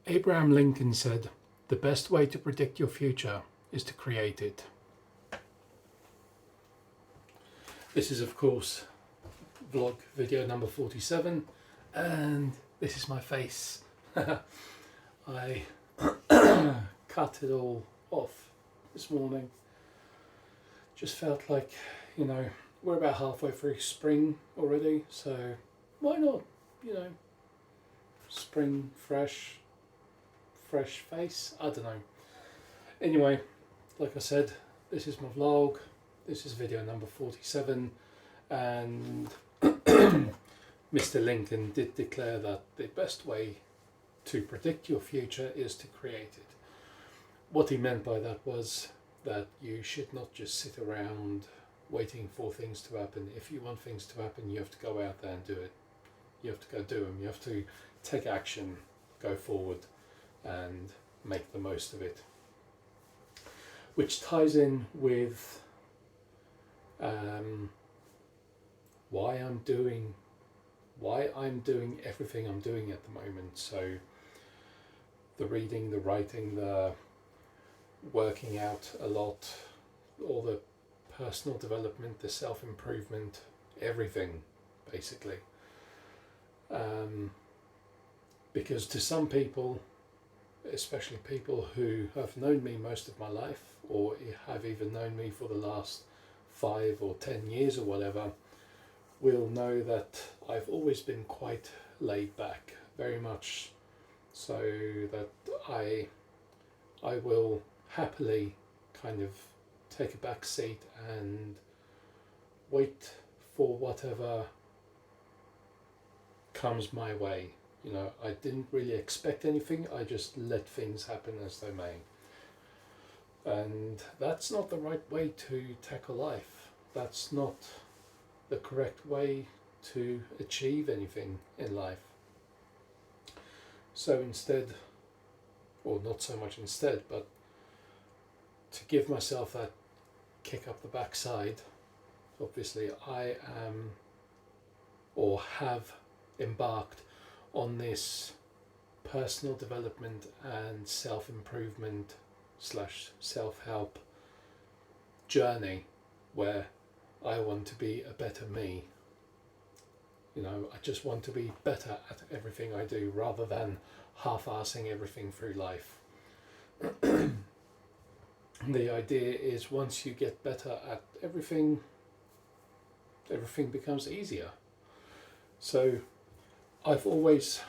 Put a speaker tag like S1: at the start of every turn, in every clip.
S1: Abraham Lincoln said, "The best way to predict your future is to create it." This is, of course, vlog video number 47, and this is my face. I cut it all off this morning. Just felt like, we're about halfway through spring already, so why not, spring, fresh face, I don't know. Anyway, like I said, this is my vlog, this is video number 47, and Mr. Lincoln did declare that the best way to predict your future is to create it. What he meant by that was that you should not just sit around waiting for things to happen. If you want things to happen, you have to go out there and do it. You have to go do them. You have to take action, go forward, and make the most of it. Which ties in with why I'm doing everything I'm doing at the moment. So the reading, the writing, the working out a lot, all the personal development, the self-improvement, everything basically. Because to some people, especially people who have known me most of my life, or have even known me for the last 5 or 10 years or whatever, will know that I've always been quite laid back, very much so that I will happily kind of take a back seat and wait for whatever comes my way. I didn't really expect anything, I just let things happen as they may. And that's not the right way to tackle life. That's not the correct way to achieve anything in life. So instead, or not so much instead, but to give myself that kick up the backside, obviously I am, or have embarked on this personal development and self-improvement / self-help journey where I want to be a better me. I just want to be better at everything I do rather than half-assing everything through life. The idea is once you get better at everything becomes easier. So I've always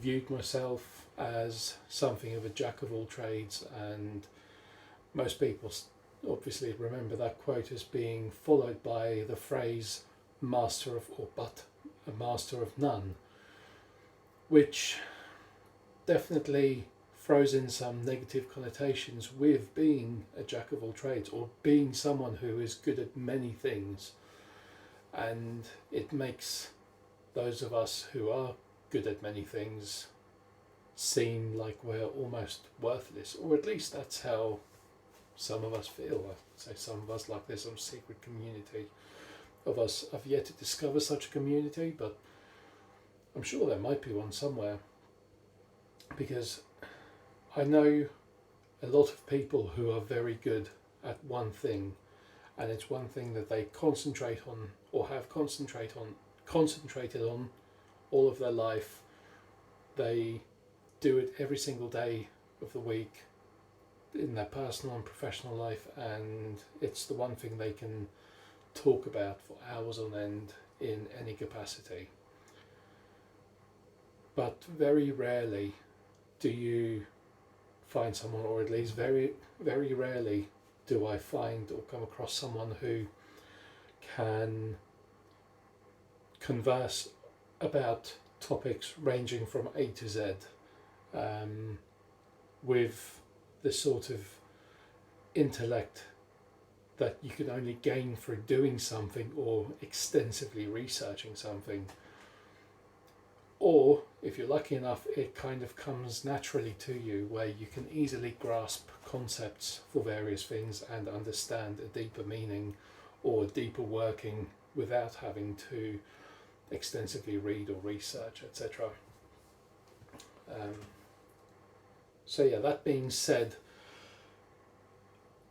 S1: viewed myself as something of a jack of all trades, and most people obviously remember that quote as being followed by the phrase master of all but a master of none, which definitely throws in some negative connotations with being a jack of all trades, or being someone who is good at many things, and it makes those of us who are good at many things seem like we're almost worthless, or at least that's how some of us feel. I'd say some of us, like there's some secret community of us. I've yet to discover such a community, but I'm sure there might be one somewhere, because I know a lot of people who are very good at one thing, and it's one thing that they concentrate on, or have concentrated on all of their life. They do it every single day of the week in their personal and professional life, and it's the one thing they can talk about for hours on end in any capacity. But very rarely do you find someone, or at least very, very rarely do I find or come across someone who can converse about topics ranging from A to Z with the sort of intellect that you can only gain through doing something or extensively researching something. Or, if you're lucky enough, it kind of comes naturally to you, where you can easily grasp concepts for various things and understand a deeper meaning or a deeper working without having to extensively read or research, etc. So yeah, that being said,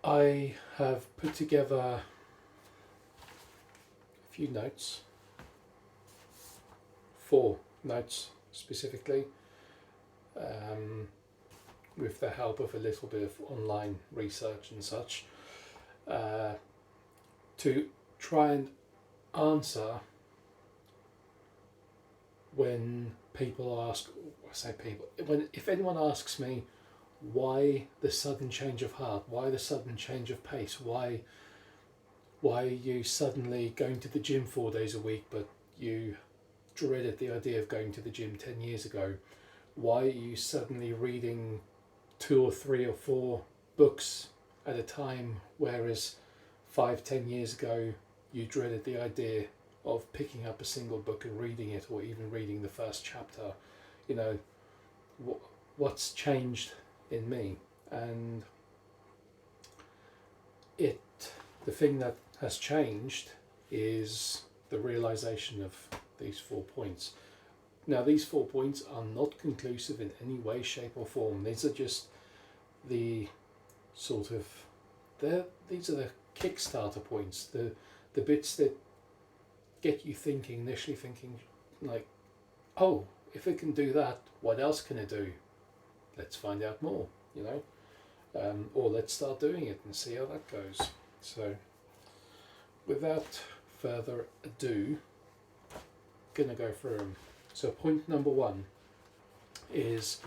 S1: I have put together a few notes, 4 notes specifically, with the help of a little bit of online research and such, to try and answer when people ask, I say people, if anyone asks me why the sudden change of heart, why the sudden change of pace, why are you suddenly going to the gym 4 days a week but you dreaded the idea of going to the gym 10 years ago, why are you suddenly reading 2 or 3 or 4 books at a time, whereas 5-10 years ago you dreaded the idea of picking up a single book and reading it, or even reading the first chapter. You know, what's changed in me? And the thing that has changed is the realization of these 4 points. Now, these 4 points are not conclusive in any way, shape or form. These are just the sort of, these are the Kickstarter points, the bits that get you thinking, initially thinking like, oh, if it can do that, what else can it do? Let's find out more, you know, or let's start doing it and see how that goes. So without further ado, gonna go through them. So point number 1 is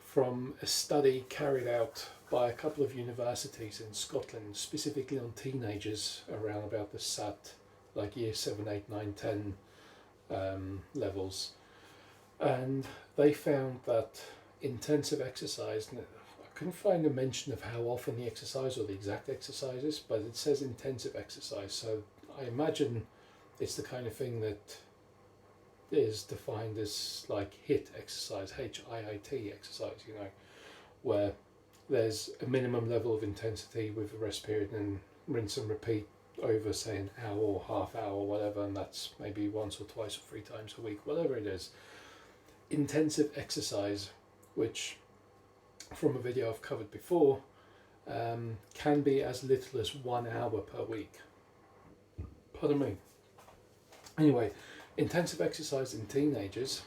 S1: from a study carried out by a couple of universities in Scotland, specifically on teenagers around about the SAT, like year 7, 8, 9, 10 levels. And they found that intensive exercise, and I couldn't find a mention of how often the exercise or the exact exercises, but it says intensive exercise. So I imagine it's the kind of thing that is defined as like HIIT exercise, HIIT exercise, you know, where there's a minimum level of intensity with a rest period and rinse and repeat over, say, an hour or half hour or whatever, and that's maybe once or twice or 3 times a week, whatever it is. Intensive exercise, which from a video I've covered before, can be as little as 1 hour per week. Pardon me. Anyway, intensive exercise in teenagers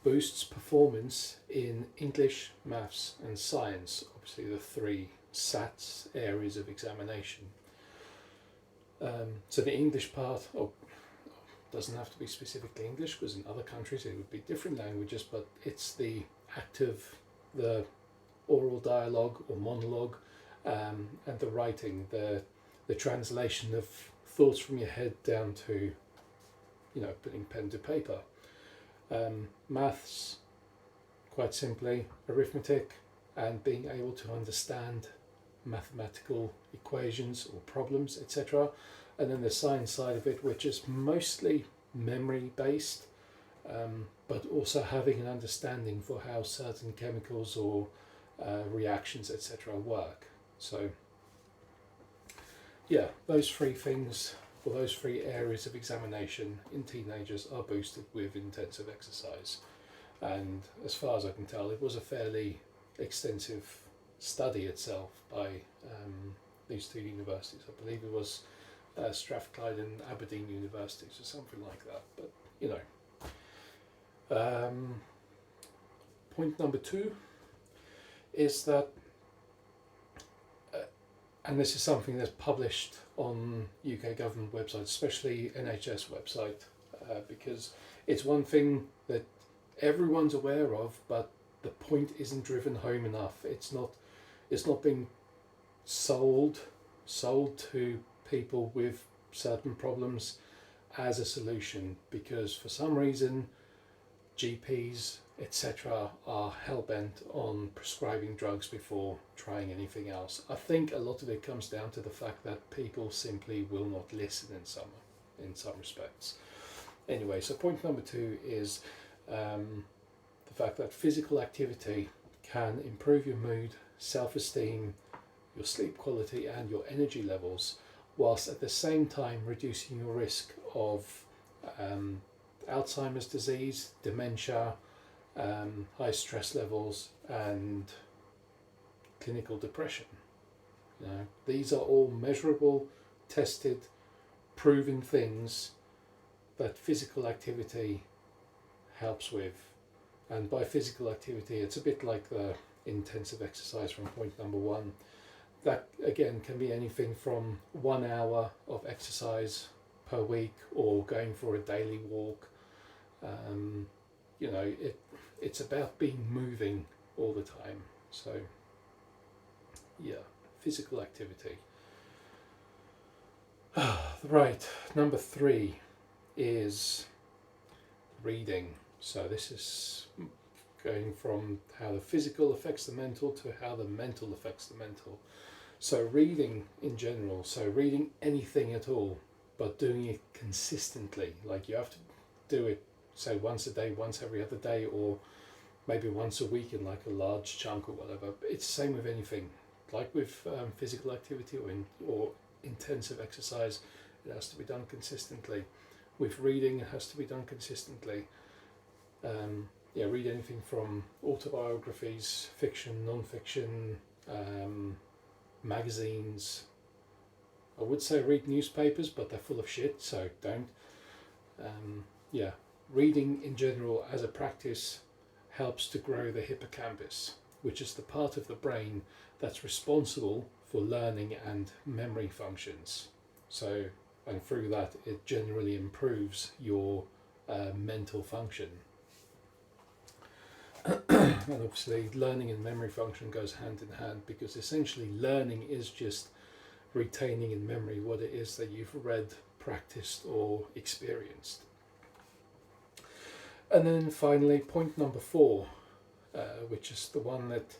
S1: boosts performance in English, maths and science, obviously the 3 SATs areas of examination. So the English part, doesn't have to be specifically English, because in other countries it would be different languages, but it's the active, the oral dialogue or monologue, and the writing, the translation of thoughts from your head down to, you know, putting pen to paper. Maths, quite simply, arithmetic and being able to understand mathematical equations or problems, etc. And then the science side of it, which is mostly memory based, but also having an understanding for how certain chemicals or reactions, etc. work. So yeah, those 3 things, or those 3 areas of examination in teenagers are boosted with intensive exercise. And as far as I can tell, it was a fairly extensive study itself by these 2 universities. I believe it was Strathclyde and Aberdeen universities or something like that. But you know, point number 2 is that, and this is something that's published on UK government websites, especially NHS website, because it's one thing that everyone's aware of, but the point isn't driven home enough. It's not being sold to people with certain problems as a solution, because for some reason GPs, etc. are hell-bent on prescribing drugs before trying anything else. I think a lot of it comes down to the fact that people simply will not listen in some respects. Anyway, so point number 2 is the fact that physical activity can improve your mood, self-esteem, your sleep quality and your energy levels, whilst at the same time reducing your risk of Alzheimer's disease, dementia, high stress levels and clinical depression. These are all measurable, tested, proven things that physical activity helps with. And by physical activity, it's a bit like the intensive exercise from point number one. That again can be anything from 1 hour of exercise per week or going for a daily walk. It's about being moving all the time. So yeah, physical activity. Right, number 3 is reading. So this is going from how the physical affects the mental to how the mental affects the mental. So reading in general, so reading anything at all, but doing it consistently. Like you have to do it, say, once a day, once every other day, or maybe once a week in like a large chunk or whatever. It's the same with anything. Like with physical activity or intensive exercise, it has to be done consistently. With reading, it has to be done consistently. Read anything from autobiographies, fiction, non-fiction, magazines. I would say read newspapers, but they're full of shit, so don't. Reading in general as a practice helps to grow the hippocampus, which is the part of the brain that's responsible for learning and memory functions. So, and through that, it generally improves your mental function. And obviously, learning and memory function goes hand in hand, because essentially learning is just retaining in memory what it is that you've read, practiced, or experienced. And then finally, point number 4, which is the one that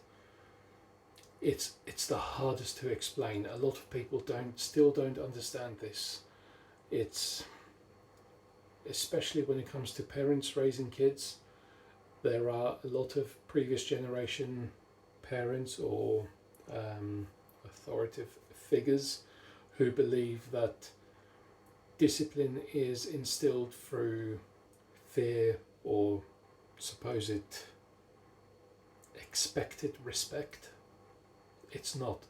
S1: it's the hardest to explain. A lot of people still don't understand this. It's especially when it comes to parents raising kids. There are a lot of previous generation parents or authoritative figures who believe that discipline is instilled through fear or supposed expected respect. It's not.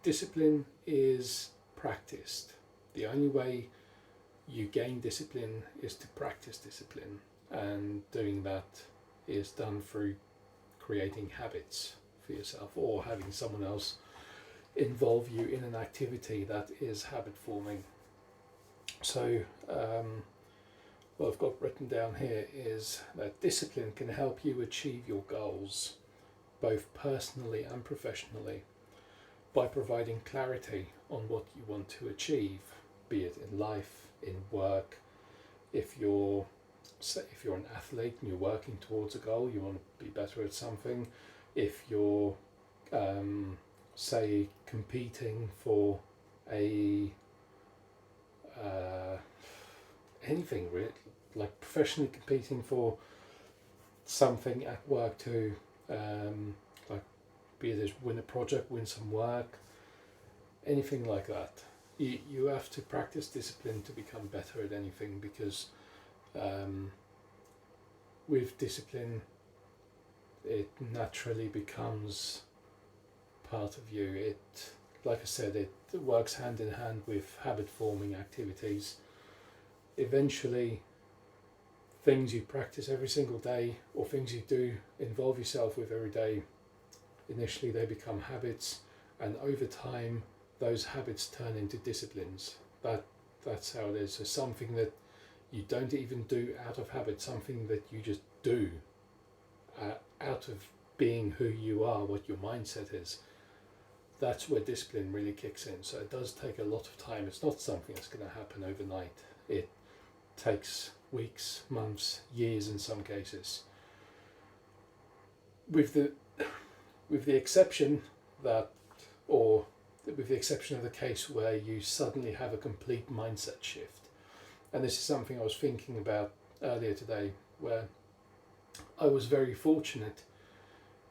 S1: Discipline is practiced. The only way you gain discipline is to practice discipline, and doing that is done through creating habits for yourself or having someone else involve you in an activity that is habit forming. So what I've got written down here is that discipline can help you achieve your goals, both personally and professionally, by providing clarity on what you want to achieve, be it in life, in work. If you're an athlete and you're working towards a goal, you want to be better at something. If you're, say, competing for anything really, like professionally competing for something at work to, like be it as win a project, win some work, anything like that. You have to practice discipline to become better at anything, because with discipline it naturally becomes part of you. It, like I said, it works hand in hand with habit forming activities. Eventually things you practice every single day, or things you do involve yourself with every day, initially they become habits, and over time those habits turn into disciplines. That's how it is. So something that you don't even do out of habit, something that you just do out of being who you are, what your mindset is, that's where discipline really kicks in. So it does take a lot of time. It's not something that's going to happen overnight. It takes weeks, months, years in some cases. With the exception that, or with the exception of the case where you suddenly have a complete mindset shift. And this is something I was thinking about earlier today, where I was very fortunate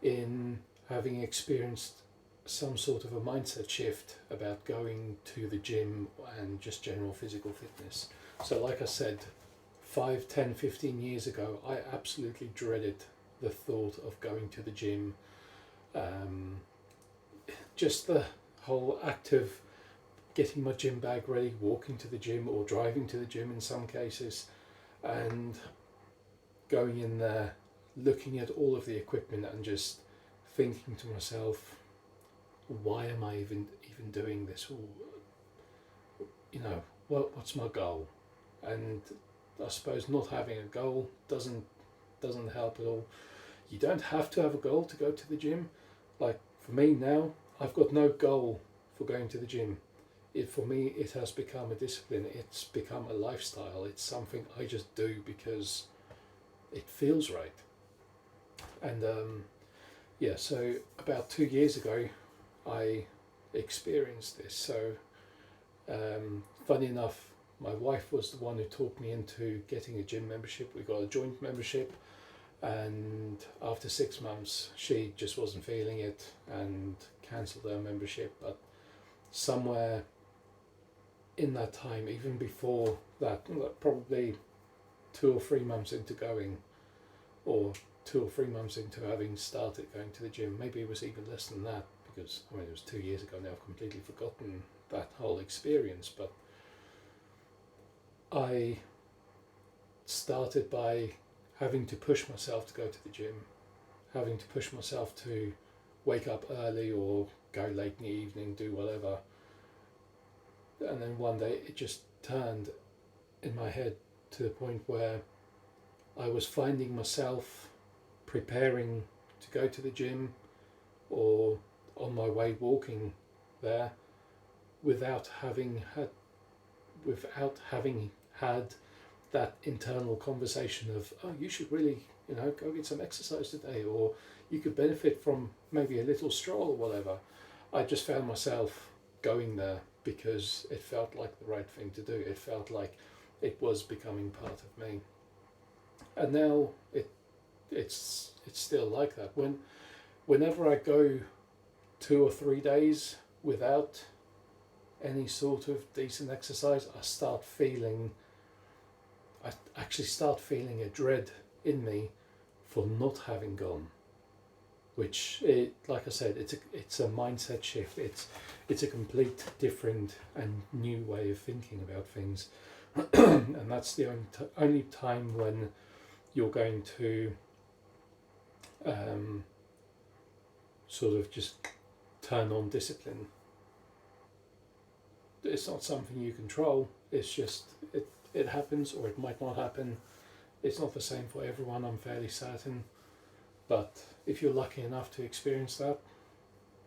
S1: in having experienced some sort of a mindset shift about going to the gym and just general physical fitness. So like I said, 5, 10, 15 years ago, I absolutely dreaded the thought of going to the gym. just the whole act of getting my gym bag ready, walking to the gym or driving to the gym in some cases, and going in there, looking at all of the equipment and just thinking to myself, why am I even doing this? Or, what's my goal? And I suppose not having a goal doesn't help at all. You don't have to have a goal to go to the gym. Like for me now, I've got no goal for going to the gym. For me, it has become a discipline. It's become a lifestyle. It's something I just do because it feels right. And so about 2 years ago, I experienced this. So funny enough, my wife was the one who talked me into getting a gym membership. We got a joint membership, and after 6 months, she just wasn't feeling it and cancelled her membership. But somewhere in that time, even before that, probably 2 or 3 months into going, or 2 or 3 months into having started going to the gym, maybe it was even less than that, because it was 2 years ago now. I've completely forgotten that whole experience. But I started by having to push myself to go to the gym, having to push myself to wake up early or go late in the evening, do whatever. And then one day it just turned in my head to the point where I was finding myself preparing to go to the gym or on my way walking there without having had that internal conversation of, oh, you should really, go get some exercise today, or you could benefit from maybe a little stroll or whatever. I just found myself going there because it felt like the right thing to do. It felt like it was becoming part of me. And now it's still like that. Whenever I go 2 or 3 days without any sort of decent exercise, I actually start feeling a dread in me for not having gone. Which, like I said, it's a mindset shift. It's a complete different and new way of thinking about things, and that's the only time when you're going to sort of just turn on discipline. It's not something you control. It's just it happens, or it might not happen. It's not the same for everyone, I'm fairly certain. But if you're lucky enough to experience that,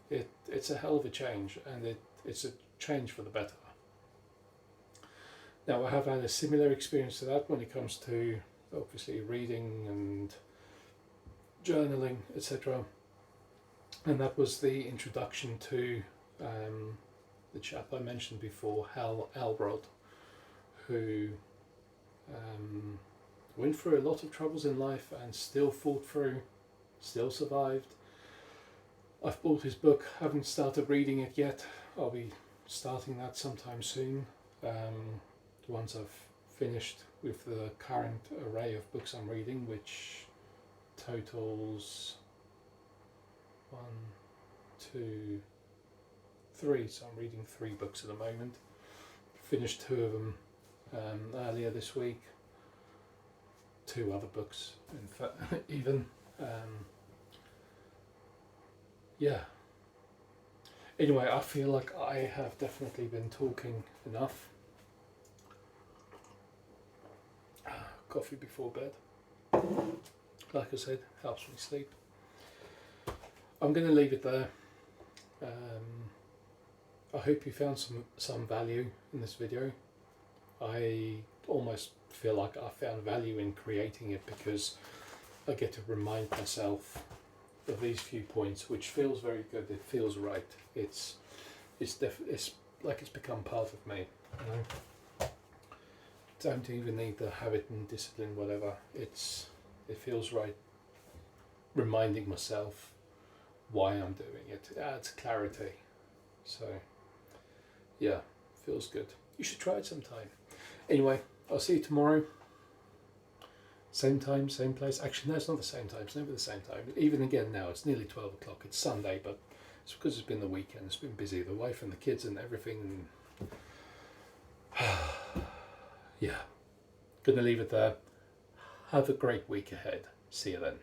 S1: it's a hell of a change, and it's a change for the better. Now, I have had a similar experience to that when it comes to obviously reading and journaling, etc. And that was the introduction to the chap I mentioned before, Hal Elrod, who went through a lot of troubles in life and still fought through, still survived. I've bought his book, haven't started reading it yet. I'll be starting that sometime soon, once I've finished with the current array of books I'm reading, which totals 1, 2, 3. So I'm reading 3 books at the moment. Finished 2 of them earlier this week. 2 other books, in fact, even. Anyway, I feel like I have definitely been talking enough. Coffee before bed, like I said, helps me sleep. I'm going to leave it there. I hope you found some value in this video. I almost feel like I found value in creating it because I get to remind myself of these few points, which feels very good. It feels right. It's like it's become part of me. Don't even need the habit and discipline, whatever. It feels right. Reminding myself why I'm doing it. It adds clarity. So yeah, feels good. You should try it sometime. Anyway, I'll see you tomorrow. Same time, same place. Actually, no, it's not the same time. It's never the same time. Even again now, it's nearly 12 o'clock. It's Sunday, but It's because it's been the weekend, it's been busy, the wife and the kids and everything. Yeah, gonna leave it there. Have a great week ahead. See you then.